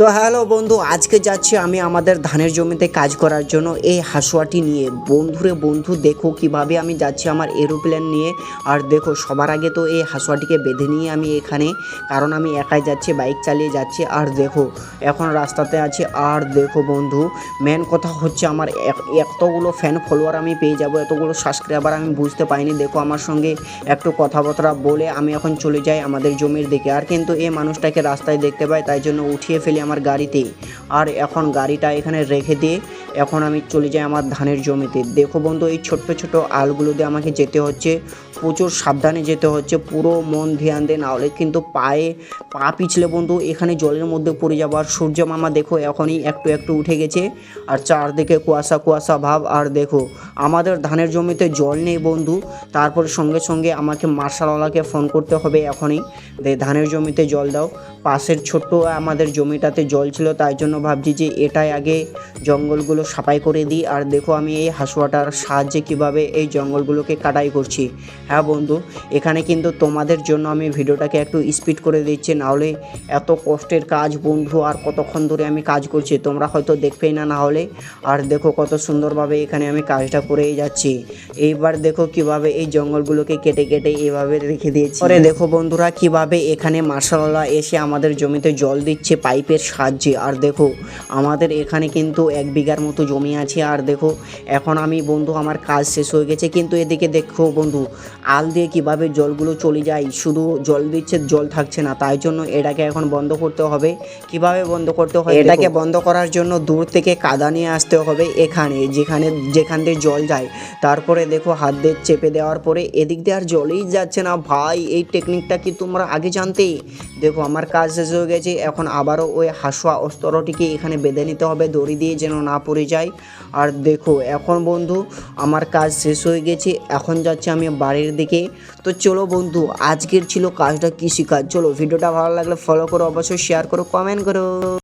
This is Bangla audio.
তো হ্যালো বন্ধু, আজকে যাচ্ছি আমি আমাদের ধানের জমিতে কাজ করার জন্য এই হাঁসুয়াটি নিয়ে। বন্ধু দেখো কিভাবে আমি যাচ্ছি আমার এরোপ্লেন নিয়ে। আর দেখো সবার আগে তো এই হাঁসুয়াটিকে বেঁধে নিয়ে আমি এখানে, কারণ আমি একাই যাচ্ছি, বাইক চালিয়ে যাচ্ছি। আর দেখো এখন রাস্তাতে আছি। আর দেখো বন্ধু, মেন কথা হচ্ছে আমার এতগুলো ফ্যান ফলোয়ার আমি পেয়ে যাব, এতগুলো সাবস্ক্রাইবার আমি বুঝতে পাইনি। দেখো আমার সঙ্গে একটু কথাবার্তা বলে আমি এখন চলে যাই আমাদের জমির দিকে। আর কিন্তু এই মানুষটাকে রাস্তায় দেখতে পাই, তাই জন্য উঠিয়ে ফেলি আমার গাড়িতে। আর এখন গাড়িটা এখানে রেখে দিয়ে এখন আমি চলে যাই আমার ধানের জমিতে। দেখো বন্ধু, এই ছোট্ট ছোট আলগুলো দিয়ে আমাকে যেতে হচ্ছে, প্রচুর সাবধানে যেতে হচ্ছে, পুরো মন ধ্যান দিয়ে, নাহলে কিন্তু পা পিছলে বন্ধু এখানে জলের মধ্যে পড়ে যাবো। আর সূর্য মামা দেখো এখনই একটু একটু উঠে গেছে, আর চারদিকে কুয়াশা কুয়াশা ভাব। আর দেখো আমাদের ধানের জমিতে জল নেই বন্ধু, তারপর সঙ্গে সঙ্গে আমাকে মার্শালওয়ালাকে ফোন করতে হবে এখনই, ধানের জমিতে জল দাও। পাশের ছোট্ট আমাদের জমিটাতে জল ছিল, তাই জন্য ভাবছি যে এটাই আগে জঙ্গলগুলো সাফাই করে দিই। আর দেখো আমি এই হাঁসুয়াটার সাহায্যে কিভাবে এই জঙ্গলগুলোকে কাটাই করছি। হ্যাঁ বন্ধু, এখানে কিন্তু তোমাদের জন্য আমি ভিডিওটাকে একটু স্পিড করে দিচ্ছি, নাহলে এত কষ্টের কাজ বন্ধু, আর কতক্ষণ ধরে আমি কাজ করছি তোমরা হয়তো দেখবেই না হলে। আর দেখো কত সুন্দরভাবে এখানে আমি কাজটা করেই যাচ্ছি। এইবার দেখো কিভাবে এই জঙ্গলগুলোকে কেটে কেটে এইভাবে রেখে দিয়েছি। পরে দেখো বন্ধুরা কিভাবে এখানে মার্শালওয়ালা এসে আমাদের জমিতে জল দিচ্ছে পাইপের সাহায্যে। আর দেখো আমাদের এখানে কিন্তু 1 বিঘার মতো জমি আছে। আর দেখো এখন আমি বন্ধু আমার কাজ শেষ হয়ে গেছে, কিন্তু এদিকে দেখো বন্ধু আল দিয়ে কিভাবে জলগুলো চলে যায়, শুধু জল দিচ্ছে জল থাকছে না, তাই জন্য এটাকে এখন বন্ধ করতে হবে। কিভাবে বন্ধ করতে হয়, এটাকে বন্ধ করার জন্য দূর থেকে কাদা নিয়ে আসতে হবে এখানে, যেখান দিয়ে জল যায়। তারপরে দেখো হাত দিয়ে চেপে দেওয়ার পরে এদিক দিয়ে আর জলেই যাচ্ছে না। ভাই এই টেকনিকটা কি তোমরা আগে জানতে? দেখো আমার কাজ শেষ হয়ে গেছে, এখন আবারও ওই হাঁসুয়া অস্ত্রটিকে এখানে বেঁধে নিতে হবে দড়ি দিয়ে, যেন না পড়ে যায়। আর দেখো এখন বন্ধু আমার কাজ শেষ হয়ে গেছে, এখন যাচ্ছি আমি বাড়ির দিকে। তো চলো বন্ধু, আজকের ছিল কাজটা কৃষিকাজ। চলো ভিডিওটা ভালো লাগলে ফলো করো, অবশ্যই শেয়ার করো, কমেন্ট করো।